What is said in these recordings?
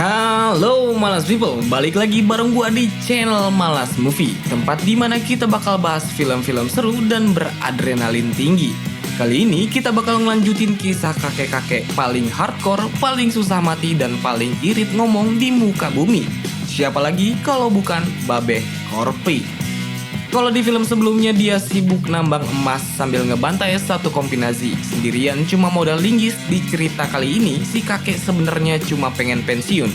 Halo Malas People, balik lagi bareng gua di channel Malas Movie, tempat dimana kita bakal bahas film-film seru dan beradrenalin tinggi. Kali ini kita bakal ngelanjutin kisah kakek-kakek paling hardcore, paling susah mati, dan paling irit ngomong di muka bumi. Siapa lagi kalau bukan Babeh Korpri. Kalau di film sebelumnya dia sibuk nambang emas sambil ngebantai satu kombinasi sendirian cuma modal linggis, di cerita kali ini si kakek sebenarnya cuma pengen pensiun.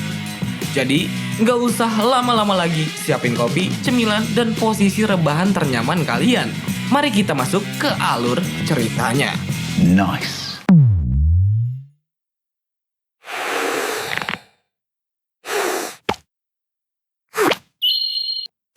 Jadi nggak usah lama-lama lagi, siapin kopi, cemilan, dan posisi rebahan ternyaman kalian. Mari kita masuk ke alur ceritanya. Nice.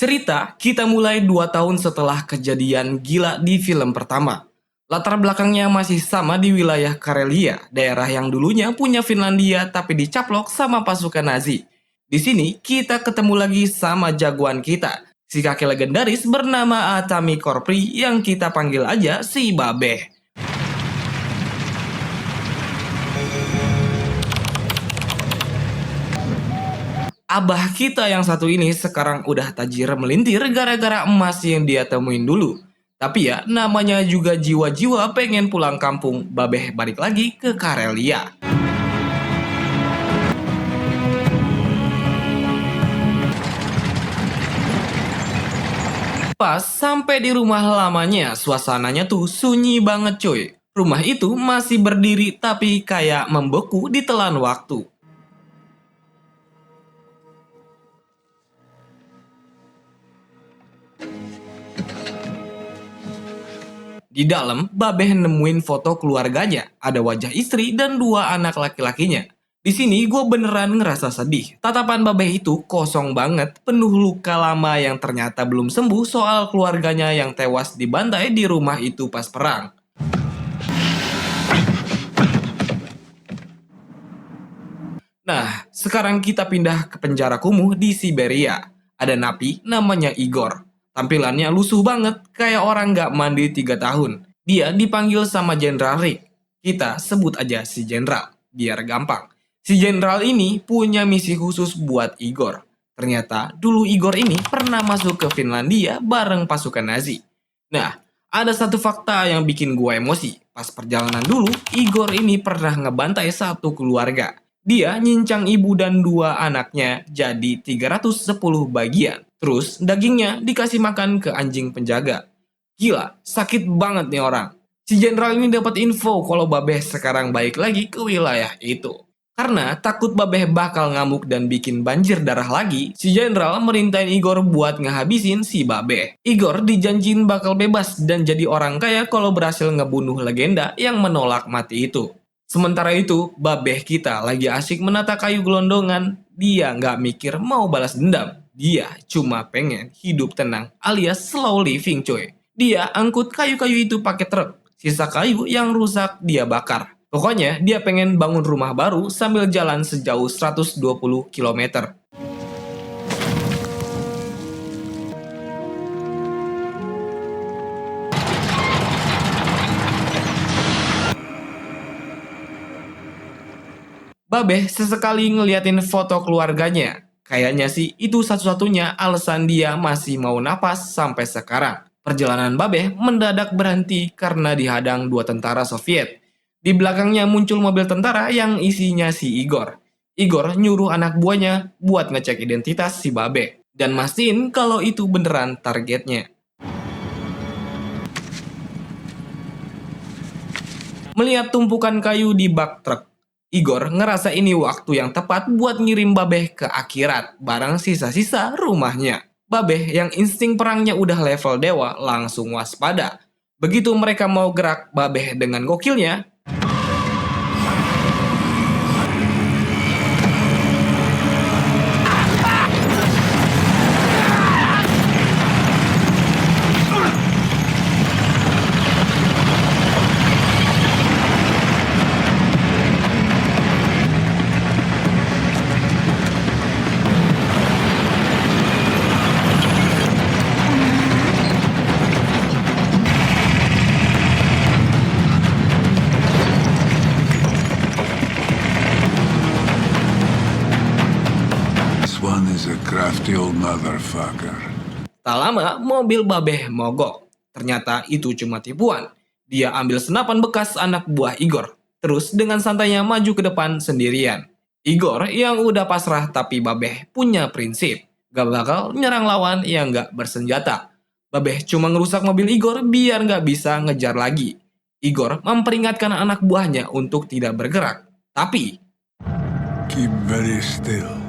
Cerita kita mulai 2 tahun setelah kejadian gila di film pertama. Latar belakangnya masih sama di wilayah Karelia, daerah yang dulunya punya Finlandia tapi dicaplok sama pasukan Nazi. Di sini kita ketemu lagi sama jagoan kita, si kakek legendaris bernama Atami Korpri yang kita panggil aja si Babeh. Abah kita yang satu ini sekarang udah tajir melintir gara-gara emas yang dia temuin dulu. Tapi ya, namanya juga jiwa-jiwa pengen pulang kampung, Babeh balik lagi ke Karelia. Pas sampai di rumah lamanya, suasananya tuh sunyi banget cuy. Rumah itu masih berdiri tapi kayak membeku ditelan waktu. Di dalam, Babeh nemuin foto keluarganya, ada wajah istri dan 2 anak laki-lakinya. Di sini gue beneran ngerasa sedih. Tatapan Babeh itu kosong banget, penuh luka lama yang ternyata belum sembuh soal keluarganya yang tewas dibantai di rumah itu pas perang. Nah, sekarang kita pindah ke penjara kumuh di Siberia. Ada napi namanya Igor. Tampilannya lusuh banget, kayak orang nggak mandi 3 tahun. Dia dipanggil sama Jenderal Rick. Kita sebut aja si Jenderal, biar gampang. Si Jenderal ini punya misi khusus buat Igor. Ternyata dulu Igor ini pernah masuk ke Finlandia bareng pasukan Nazi. Nah, ada satu fakta yang bikin gue emosi. Pas perjalanan dulu, Igor ini pernah ngebantai satu keluarga. Dia nyincang ibu dan 2 anaknya jadi 310 bagian. Terus dagingnya dikasih makan ke anjing penjaga. Gila, sakit banget nih orang. Si Jenderal ini dapat info kalau Babeh sekarang balik lagi ke wilayah itu. Karena takut Babeh bakal ngamuk dan bikin banjir darah lagi, si Jenderal merintahin Igor buat ngehabisin si Babeh. Igor dijanjin bakal bebas dan jadi orang kaya kalau berhasil ngebunuh legenda yang menolak mati itu. Sementara itu, Babeh kita lagi asik menata kayu gelondongan. Dia nggak mikir mau balas dendam. Dia cuma pengen hidup tenang alias slow living cuy. Dia angkut kayu-kayu itu pakai truk. Sisa kayu yang rusak dia bakar. Pokoknya dia pengen bangun rumah baru sambil jalan sejauh 120 km. Babeh sesekali ngeliatin foto keluarganya. Kayaknya sih itu satu-satunya alasan dia masih mau napas sampai sekarang. Perjalanan Babeh mendadak berhenti karena dihadang 2 tentara Soviet. Di belakangnya muncul mobil tentara yang isinya si Igor. Igor nyuruh anak buahnya buat ngecek identitas si Babeh dan mastiin kalau itu beneran targetnya. Melihat tumpukan kayu di bak truk, Igor ngerasa ini waktu yang tepat buat ngirim Babeh ke akhirat bareng sisa-sisa rumahnya. Babeh yang insting perangnya udah level dewa langsung waspada. Begitu mereka mau gerak, Babeh dengan gokilnya This one is a crafty old motherfucker. tak lama, mobil Babeh mogok. Ternyata itu cuma tipuan. Dia ambil senapan bekas anak buah Igor. Terus dengan santainya maju ke depan sendirian. Igor yang udah pasrah tapi Babeh punya prinsip. Gak bakal nyerang lawan yang gak bersenjata. Babeh cuma ngerusak mobil Igor biar gak bisa ngejar lagi. Igor memperingatkan anak buahnya untuk tidak bergerak. Tapi Keep very still.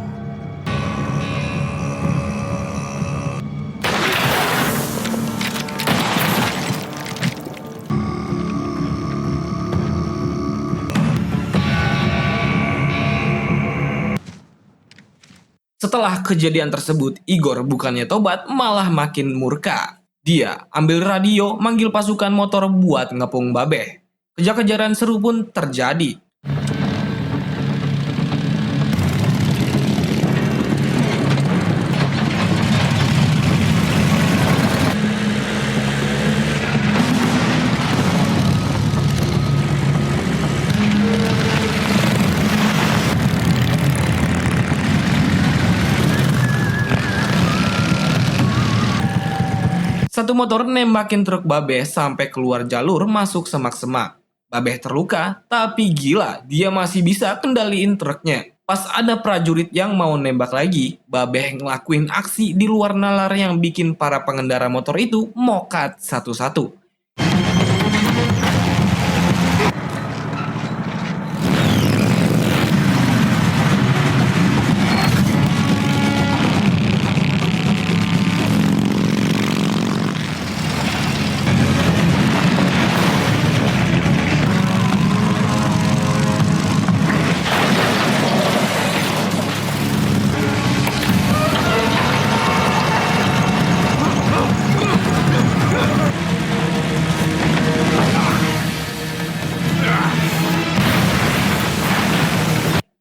setelah kejadian tersebut, Igor bukannya tobat, malah makin murka. Dia ambil radio, manggil pasukan motor buat ngepung Babeh. Kejar-kejaran seru pun terjadi. Satu motor nembakin truk Babeh sampai keluar jalur masuk semak-semak. Babeh terluka, tapi gila, dia masih bisa kendaliin truknya. Pas ada prajurit yang mau nembak lagi, Babeh ngelakuin aksi di luar nalar yang bikin para pengendara motor itu mokat satu-satu.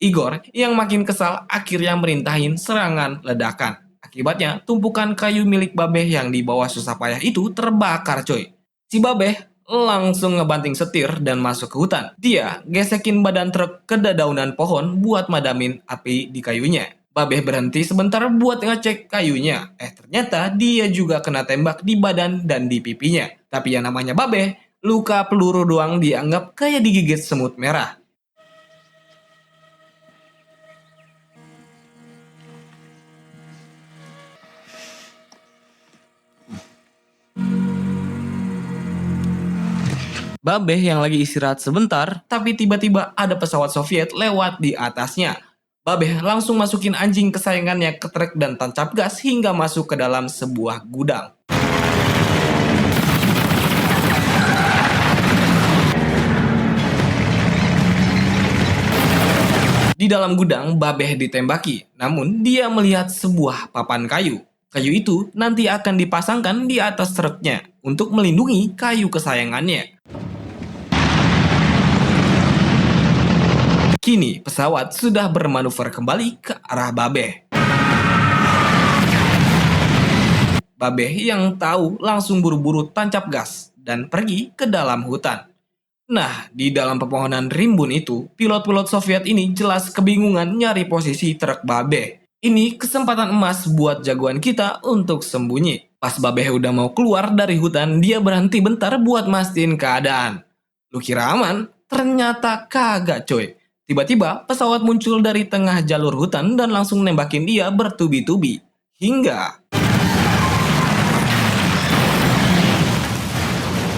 Igor yang makin kesal akhirnya merintahin serangan ledakan. Akibatnya, tumpukan kayu milik Babeh yang di bawah susah payah itu terbakar coy. Si Babeh langsung ngebanting setir dan masuk ke hutan. Dia gesekin badan truk ke dedaunan pohon buat madamin api di kayunya. Babeh berhenti sebentar buat ngecek kayunya. Ternyata dia juga kena tembak di badan dan di pipinya. Tapi yang namanya Babeh, luka peluru doang dianggap kayak digigit semut merah. Babeh yang lagi istirahat sebentar, tapi tiba-tiba ada pesawat Soviet lewat di atasnya. Babeh langsung masukin anjing kesayangannya ke truk dan tancap gas hingga masuk ke dalam sebuah gudang. Di dalam gudang, Babeh ditembaki, namun dia melihat sebuah papan kayu. Kayu itu nanti akan dipasangkan di atas truknya untuk melindungi kayu kesayangannya. Kini, pesawat sudah bermanuver kembali ke arah Babeh. Babeh yang tahu langsung buru-buru tancap gas dan pergi ke dalam hutan. Nah, di dalam pepohonan rimbun itu, pilot-pilot Soviet ini jelas kebingungan nyari posisi truk Babeh. Ini kesempatan emas buat jagoan kita untuk sembunyi. Pas Babeh udah mau keluar dari hutan, dia berhenti bentar buat mastiin keadaan. Lu kira aman? Ternyata kagak coy. Tiba-tiba pesawat muncul dari tengah jalur hutan dan langsung nembakin dia bertubi-tubi. Hingga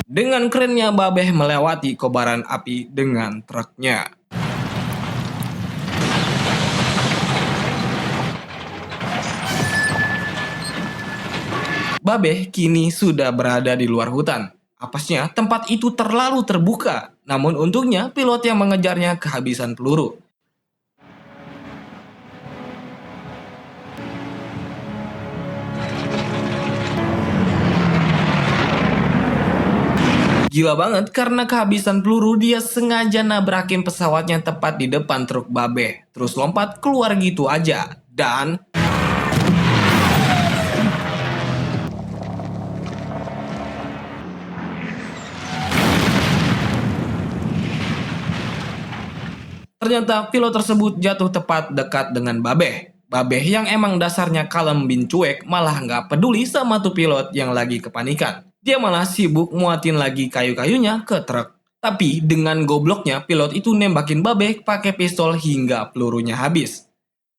dengan kerennya Babeh melewati kobaran api dengan truknya. Babeh kini sudah berada di luar hutan. Apasnya, tempat itu terlalu terbuka. Namun untungnya, pilot yang mengejarnya kehabisan peluru. Gila banget karena kehabisan peluru dia sengaja nabrakin pesawatnya tepat di depan truk Babeh. Terus lompat keluar gitu aja. Dan ternyata pilot tersebut jatuh tepat dekat dengan Babeh. Babeh yang emang dasarnya kalem bin cuek malah nggak peduli sama tuh pilot yang lagi kepanikan. Dia malah sibuk muatin lagi kayu-kayunya ke truk. Tapi dengan gobloknya pilot itu nembakin Babeh pakai pistol hingga pelurunya habis.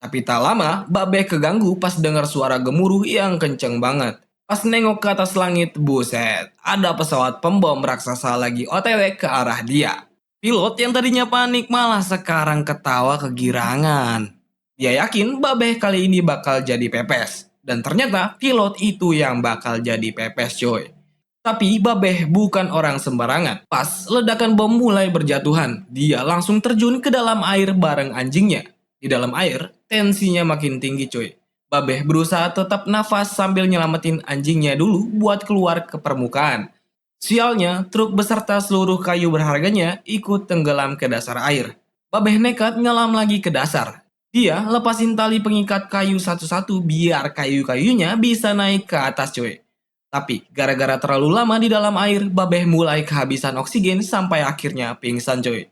Tapi tak lama, Babeh keganggu pas dengar suara gemuruh yang kenceng banget. Pas nengok ke atas langit, buset, ada pesawat pembom raksasa lagi OTW ke arah dia. Pilot yang tadinya panik malah sekarang ketawa kegirangan. Dia yakin Babeh kali ini bakal jadi pepes. Dan ternyata pilot itu yang bakal jadi pepes coy. Tapi Babeh bukan orang sembarangan. Pas ledakan bom mulai berjatuhan, dia langsung terjun ke dalam air bareng anjingnya. Di dalam air, tensinya makin tinggi coy. Babeh berusaha tetap nafas sambil nyelamatin anjingnya dulu buat keluar ke permukaan. Sialnya, truk beserta seluruh kayu berharganya ikut tenggelam ke dasar air. Babeh nekat nyelam lagi ke dasar. Dia lepasin tali pengikat kayu satu-satu biar kayu-kayunya bisa naik ke atas coy. Tapi gara-gara terlalu lama di dalam air, Babeh mulai kehabisan oksigen sampai akhirnya pingsan coy.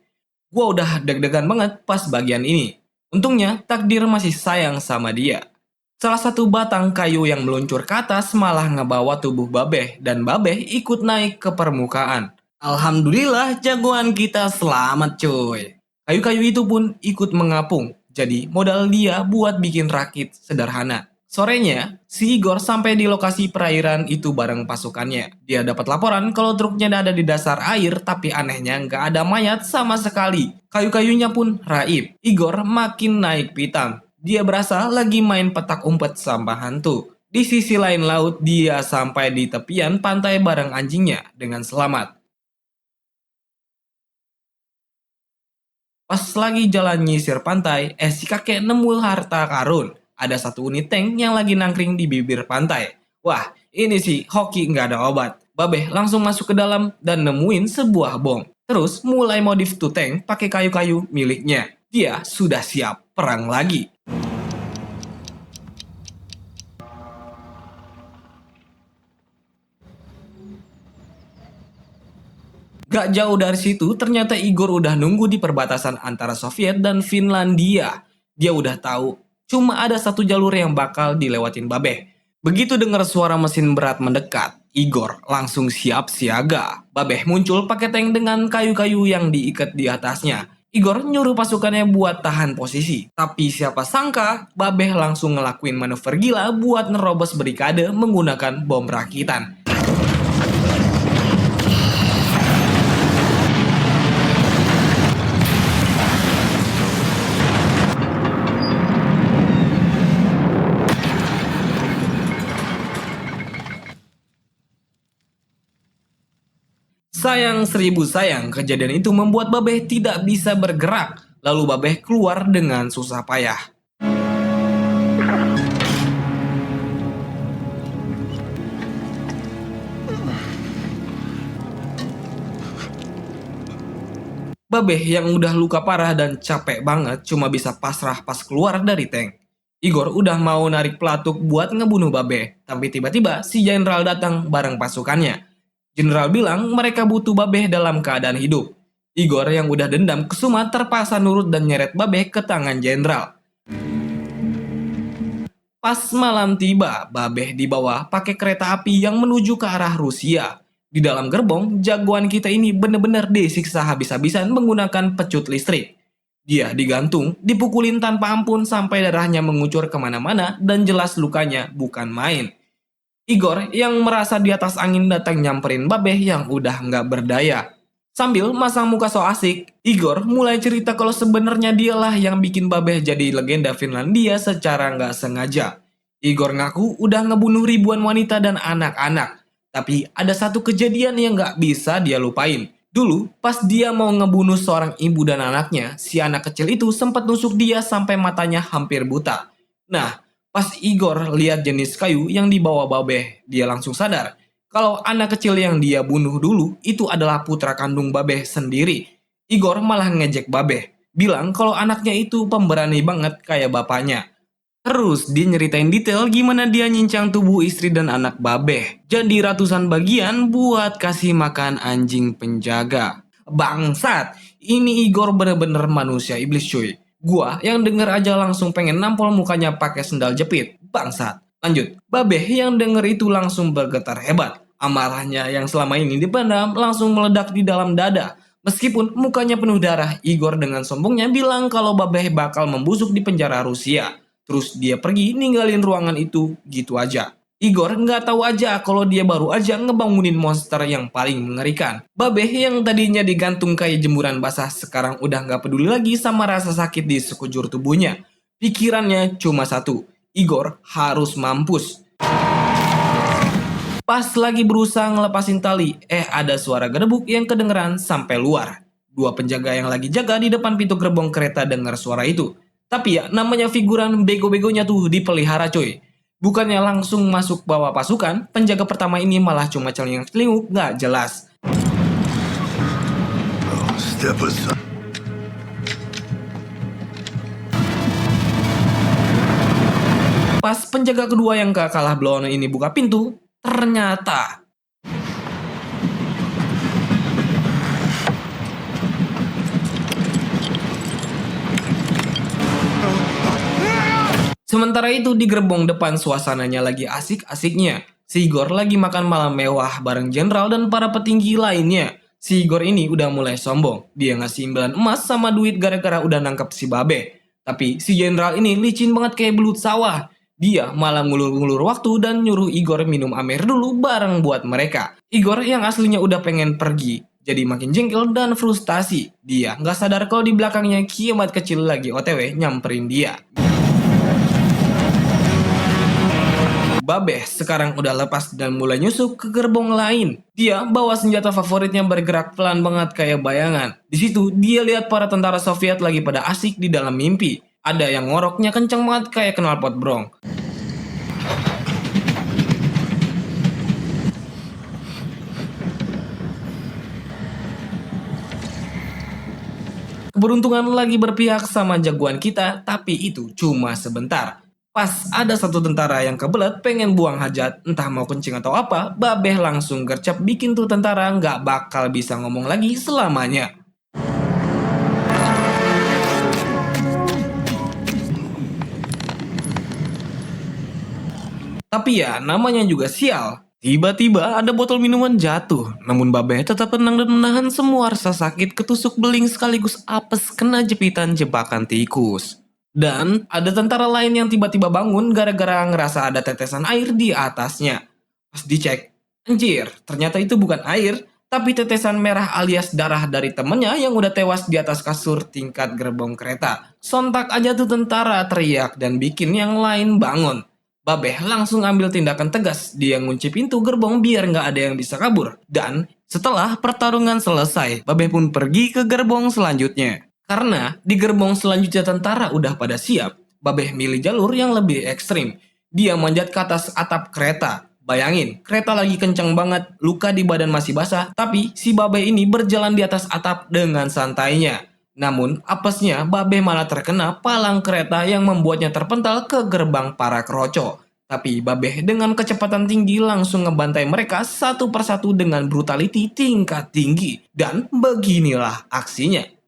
Gua udah deg-degan banget pas bagian ini. Untungnya takdir masih sayang sama dia. Salah satu batang kayu yang meluncur ke atas malah ngebawa tubuh Babeh dan Babeh ikut naik ke permukaan. Alhamdulillah jagoan kita selamat coy. Kayu-kayu itu pun ikut mengapung. Jadi modal dia buat bikin rakit sederhana. Sorenya, si Igor sampai di lokasi perairan itu bareng pasukannya. Dia dapat laporan kalau truknya ada di dasar air, tapi anehnya nggak ada mayat sama sekali. Kayu-kayunya pun raib. Igor makin naik pitam. Dia berasa lagi main petak umpet sama hantu. Di sisi lain laut, dia sampai di tepian pantai bareng anjingnya dengan selamat. Pas lagi jalan nyisir pantai, si kakek nemu harta karun. Ada satu unit tank yang lagi nangkring di bibir pantai. Wah, ini sih hoki nggak ada obat. Babeh langsung masuk ke dalam dan nemuin sebuah bom. Terus mulai modif tuh tank pakai kayu-kayu miliknya. Dia sudah siap perang lagi. Gak jauh dari situ, ternyata Igor udah nunggu di perbatasan antara Soviet dan Finlandia. Dia udah tahu, cuma ada satu jalur yang bakal dilewatin Babeh. Begitu dengar suara mesin berat mendekat, Igor langsung siap siaga. Babeh muncul pakai tank dengan kayu-kayu yang diikat di atasnya. Igor nyuruh pasukannya buat tahan posisi. Tapi siapa sangka, Babeh langsung ngelakuin manuver gila buat nerobos barikade menggunakan bom rakitan. Sayang seribu sayang, kejadian itu membuat Babeh tidak bisa bergerak. Lalu Babeh keluar dengan susah payah. Babeh yang udah luka parah dan capek banget cuma bisa pasrah pas keluar dari tank. Igor udah mau narik pelatuk buat ngebunuh Babeh, tapi tiba-tiba si Jenderal datang bareng pasukannya. Jenderal bilang mereka butuh Babeh dalam keadaan hidup. Igor yang udah dendam kesuma terpaksa nurut dan nyeret Babeh ke tangan Jenderal. Pas malam tiba, Babeh dibawa pakai kereta api yang menuju ke arah Rusia. Di dalam gerbong, jagoan kita ini bener-bener disiksa habis-habisan menggunakan pecut listrik. Dia digantung, dipukulin tanpa ampun sampai darahnya mengucur kemana-mana dan jelas lukanya bukan main. Igor yang merasa di atas angin datang nyamperin Babeh yang udah nggak berdaya. Sambil masang muka so asik, Igor mulai cerita kalau sebenarnya dialah yang bikin Babeh jadi legenda Finlandia secara nggak sengaja. Igor ngaku udah ngebunuh ribuan wanita dan anak-anak. Tapi ada satu kejadian yang gak bisa dia lupain. Dulu, pas dia mau ngebunuh seorang ibu dan anaknya, si anak kecil itu sempat nusuk dia sampai matanya hampir buta. Nah, pas Igor lihat jenis kayu yang dibawa Babeh, dia langsung sadar kalau anak kecil yang dia bunuh dulu itu adalah putra kandung Babeh sendiri. Igor malah ngejek Babeh, bilang kalau anaknya itu pemberani banget kayak bapaknya. Terus dia nyeritain detail gimana dia nyincang tubuh istri dan anak Babeh. Jadi ratusan bagian buat kasih makan anjing penjaga. Bangsat, ini Igor bener-bener manusia iblis cuy. Gua yang denger aja langsung pengen nampol mukanya pakai sendal jepit. Bangsat. Lanjut, Babeh yang denger itu langsung bergetar hebat. Amarahnya yang selama ini dipendam langsung meledak di dalam dada. Meskipun mukanya penuh darah, Igor dengan sombongnya bilang kalau Babeh bakal membusuk di penjara Rusia. Terus dia pergi ninggalin ruangan itu gitu aja. Igor nggak tahu aja kalau dia baru aja ngebangunin monster yang paling mengerikan. Babeh yang tadinya digantung kayak jemuran basah sekarang udah nggak peduli lagi sama rasa sakit di sekujur tubuhnya. Pikirannya cuma satu, Igor harus mampus. Pas lagi berusaha ngelepasin tali, ada suara gedebuk yang kedengeran sampai luar. Dua penjaga yang lagi jaga di depan pintu gerbong kereta dengar suara itu. Tapi ya, namanya figuran bego-begonya tuh dipelihara coy. Bukannya langsung masuk bawa pasukan, penjaga pertama ini malah cuma celingak-celinguk gak jelas. Oh, step aside. Pas penjaga kedua yang gak kalah blown ini buka pintu, ternyata sementara itu di gerbong depan suasananya lagi asik-asiknya. Si Igor lagi makan malam mewah bareng jenderal dan para petinggi lainnya. Si Igor ini udah mulai sombong. Dia ngasih imbalan emas sama duit gara-gara udah nangkep si Babe. Tapi si jenderal ini licin banget kayak belut sawah. Dia malah ngulur-ngulur waktu dan nyuruh Igor minum amer dulu bareng buat mereka. Igor yang aslinya udah pengen pergi, jadi makin jengkel dan frustasi. Dia nggak sadar kalau di belakangnya kiamat kecil lagi OTW nyamperin dia. Babeh sekarang udah lepas dan mulai nyusup ke gerbong lain. Dia bawa senjata favoritnya bergerak pelan banget kayak bayangan. Di situ dia lihat para tentara Soviet lagi pada asik di dalam mimpi. Ada yang ngoroknya kenceng banget kayak knalpot brong. Keberuntungan lagi berpihak sama jagoan kita, tapi itu cuma sebentar. Pas ada satu tentara yang kebelet pengen buang hajat, entah mau kencing atau apa, Babeh langsung gercep bikin tuh tentara nggak bakal bisa ngomong lagi selamanya. Tapi ya namanya juga sial. Tiba-tiba ada botol minuman jatuh, namun Babeh tetap tenang dan menahan semua rasa sakit ketusuk beling sekaligus apes kena jepitan jebakan tikus. Dan ada tentara lain yang tiba-tiba bangun gara-gara ngerasa ada tetesan air di atasnya. Pas dicek, anjir, ternyata itu bukan air, tapi tetesan merah alias darah dari temennya yang udah tewas di atas kasur tingkat gerbong kereta. Sontak aja tuh tentara teriak dan bikin yang lain bangun. Babeh langsung ambil tindakan tegas, dia ngunci pintu gerbong biar nggak ada yang bisa kabur. Dan setelah pertarungan selesai, Babeh pun pergi ke gerbong selanjutnya. Karena di gerbong selanjutnya tentara udah pada siap, Babeh milih jalur yang lebih ekstrim. Dia manjat ke atas atap kereta. Bayangin, kereta lagi kenceng banget, luka di badan masih basah, tapi si Babeh ini berjalan di atas atap dengan santainya. Namun, apesnya Babeh malah terkena palang kereta yang membuatnya terpental ke gerbang para kroco. Tapi Babeh dengan kecepatan tinggi langsung ngebantai mereka satu persatu dengan brutality tingkat tinggi. Dan beginilah aksinya.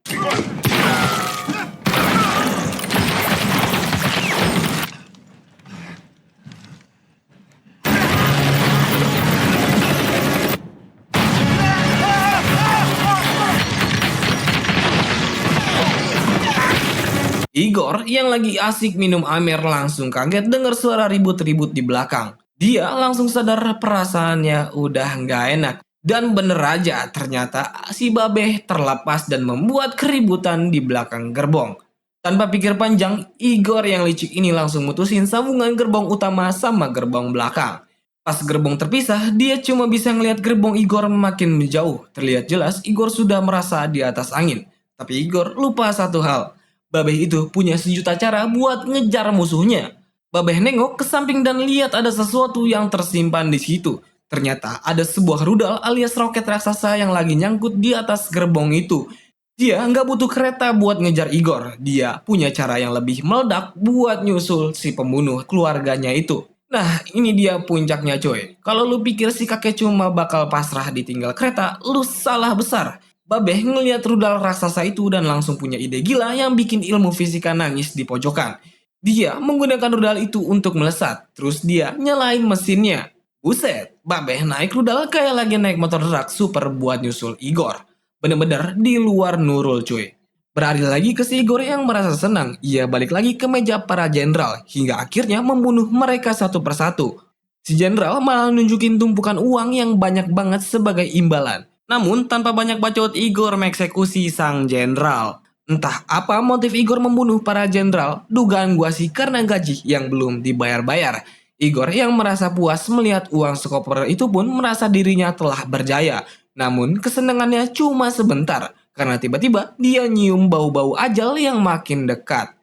Igor yang lagi asik minum amer langsung kaget dengar suara ribut-ribut di belakang. Dia langsung sadar perasaannya udah nggak enak. Dan bener aja ternyata si Babeh terlepas dan membuat keributan di belakang gerbong. Tanpa pikir panjang, Igor yang licik ini langsung mutusin sambungan gerbong utama sama gerbong belakang. Pas gerbong terpisah, dia cuma bisa ngelihat gerbong Igor makin menjauh. Terlihat jelas Igor sudah merasa di atas angin. Tapi Igor lupa satu hal. Babeh itu punya sejuta cara buat ngejar musuhnya. Babeh nengok ke samping dan lihat ada sesuatu yang tersimpan di situ. Ternyata ada sebuah rudal alias roket raksasa yang lagi nyangkut di atas gerbong itu. Dia nggak butuh kereta buat ngejar Igor. Dia punya cara yang lebih meledak buat nyusul si pembunuh keluarganya itu. Nah, ini dia puncaknya coy. Kalau lu pikir si kakek cuma bakal pasrah ditinggal kereta, lu salah besar. Babeh ngeliat rudal raksasa itu dan langsung punya ide gila yang bikin ilmu fisika nangis di pojokan. Dia menggunakan rudal itu untuk melesat, terus dia nyalain mesinnya. Buset, Babeh naik rudal kayak lagi naik motor drag super buat nyusul Igor. Bener-bener di luar nurul cuy. Beralih lagi ke si Igor yang merasa senang, ia balik lagi ke meja para jenderal, hingga akhirnya membunuh mereka satu persatu. Si jenderal malah nunjukin tumpukan uang yang banyak banget sebagai imbalan. Namun tanpa banyak bacot, Igor mengeksekusi sang jenderal. Entah apa motif Igor membunuh para jenderal, dugaan gua sih karena gaji yang belum dibayar-bayar. Igor yang merasa puas melihat uang sekoper itu pun merasa dirinya telah berjaya. Namun kesenangannya cuma sebentar, karena tiba-tiba dia nyium bau-bau ajal yang makin dekat.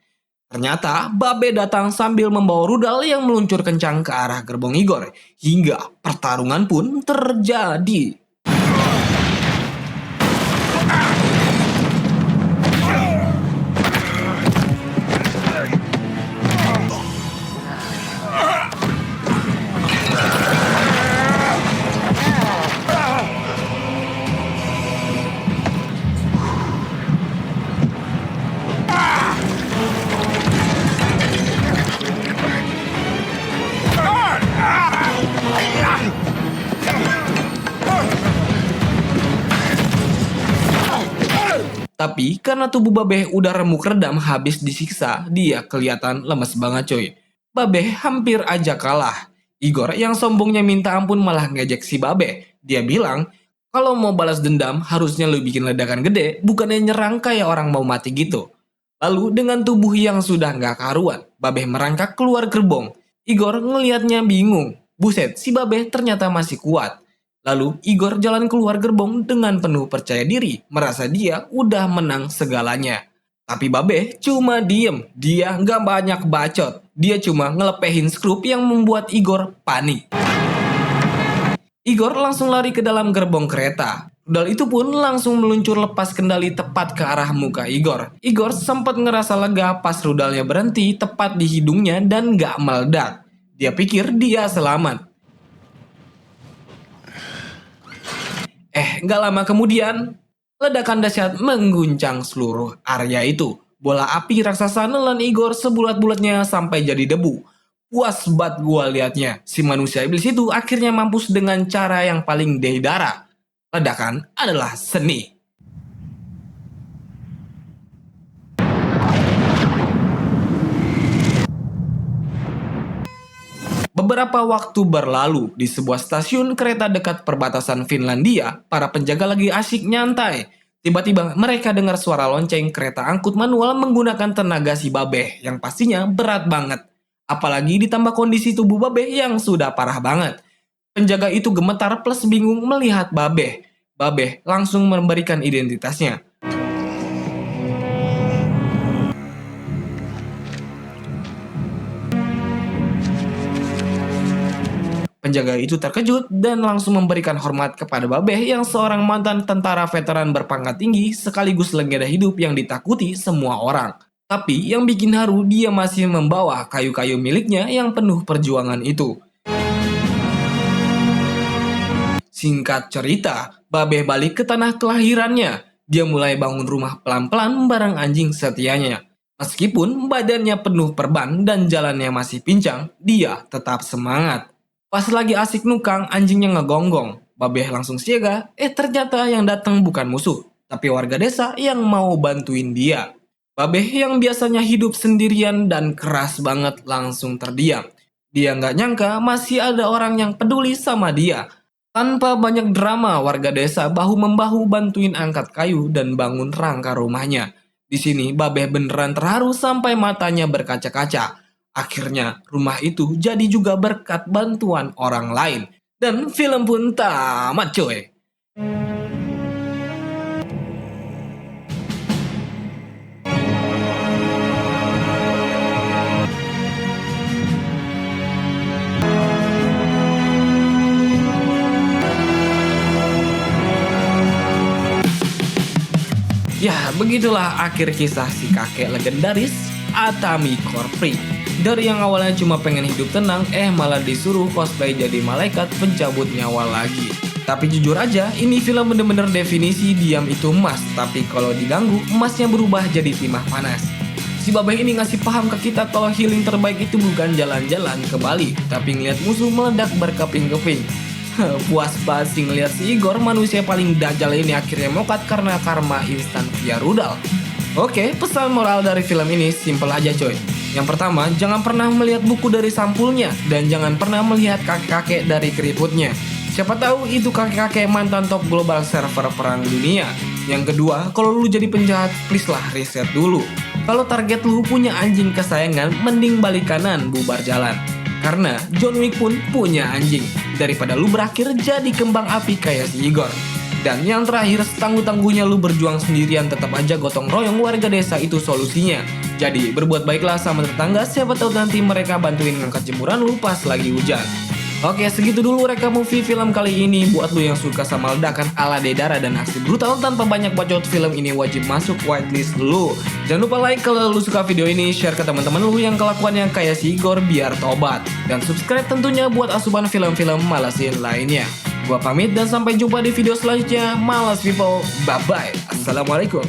Ternyata Babe datang sambil membawa rudal yang meluncur kencang ke arah gerbong Igor, hingga pertarungan pun terjadi. Tapi karena tubuh Babeh udah remuk redam habis disiksa, dia kelihatan lemes banget coy. Babeh hampir aja kalah. Igor yang sombongnya minta ampun malah ngejek si Babeh. Dia bilang, kalau mau balas dendam harusnya lu bikin ledakan gede, bukannya nyerang kayak orang mau mati gitu. Lalu dengan tubuh yang sudah nggak karuan, Babeh merangkak keluar gerbong. Igor ngelihatnya bingung. Buset, si Babeh ternyata masih kuat. Lalu Igor jalan keluar gerbong dengan penuh percaya diri, merasa dia udah menang segalanya. Tapi Babe cuma diem, dia nggak banyak bacot. Dia cuma ngelepehin skrup yang membuat Igor panik. Igor langsung lari ke dalam gerbong kereta. Rudal itu pun langsung meluncur lepas kendali tepat ke arah muka Igor. Igor sempat ngerasa lega pas rudalnya berhenti tepat di hidungnya dan nggak meledak. Dia pikir dia selamat. Nggak lama kemudian, ledakan dahsyat mengguncang seluruh area itu. Bola api raksasa nelan Igor sebulat-bulatnya sampai jadi debu. Puas banget gua liatnya. Si manusia iblis itu akhirnya mampus dengan cara yang paling deidara. Ledakan adalah seni. Beberapa waktu berlalu, di sebuah stasiun kereta dekat perbatasan Finlandia, para penjaga lagi asyik nyantai. Tiba-tiba mereka dengar suara lonceng kereta angkut manual menggunakan tenaga si Babeh yang pastinya berat banget. Apalagi ditambah kondisi tubuh Babeh yang sudah parah banget. Penjaga itu gemetar plus bingung melihat Babeh. Babeh langsung memberikan identitasnya. Penjaga itu terkejut dan langsung memberikan hormat kepada Babeh yang seorang mantan tentara veteran berpangkat tinggi sekaligus legenda hidup yang ditakuti semua orang. Tapi yang bikin haru, dia masih membawa kayu-kayu miliknya yang penuh perjuangan itu. Singkat cerita, Babeh balik ke tanah kelahirannya. Dia mulai bangun rumah pelan-pelan bareng anjing setianya. Meskipun badannya penuh perban dan jalannya masih pincang, dia tetap semangat. Pas lagi asik nukang, anjingnya ngegonggong. Babeh langsung siaga, ternyata yang datang bukan musuh, tapi warga desa yang mau bantuin dia. Babeh yang biasanya hidup sendirian dan keras banget langsung terdiam. Dia nggak nyangka masih ada orang yang peduli sama dia. Tanpa banyak drama, warga desa bahu-membahu bantuin angkat kayu dan bangun rangka rumahnya. Di sini Babeh beneran terharu sampai matanya berkaca-kaca. Akhirnya rumah itu jadi juga berkat bantuan orang lain. Dan film pun tamat coy. Ya, begitulah akhir kisah si kakek legendaris Atami Korpri. Dari yang awalnya cuma pengen hidup tenang, malah disuruh cosplay jadi malaikat pencabut nyawa lagi. Tapi jujur aja, ini film bener-bener definisi diam itu emas. Tapi kalau diganggu, emasnya berubah jadi timah panas. Si Babeh ini ngasih paham ke kita kalau healing terbaik itu bukan jalan-jalan ke Bali, tapi ngeliat musuh meledak berkeping-keping. Puas banget sih ngeliat si Igor, manusia paling dajal ini akhirnya mokat karena karma instan via rudal. Oke, pesan moral dari film ini simple aja coy. Yang pertama, jangan pernah melihat buku dari sampulnya, dan jangan pernah melihat kakek-kakek dari keriputnya. Siapa tahu itu kakek-kakek mantan top global server perang dunia. Yang kedua, kalau lu jadi penjahat, please lah riset dulu. Kalau target lu punya anjing kesayangan, mending balik kanan, bubar jalan. Karena John Wick pun punya anjing, daripada lu berakhir jadi kembang api kayak si Igor. Dan yang terakhir, setangguh-tangguhnya lu berjuang sendirian, tetap aja gotong royong warga desa itu solusinya. Jadi berbuat baiklah sama tetangga, siapa tahu nanti mereka bantuin ngangkat jemuran lu pas lagi hujan. Oke, segitu dulu reka movie film kali ini. Buat lu yang suka sama ledakan ala Deidara dan aksi brutal tanpa banyak bacot, film ini wajib masuk whitelist dulu. Jangan lupa like kalau lu suka video ini, share ke teman-teman lu yang kelakuannya kayak si Igor biar tobat. Dan subscribe tentunya buat asupan film-film malasin lainnya. Gua pamit dan sampai jumpa di video selanjutnya. Malas people, bye-bye. Assalamualaikum.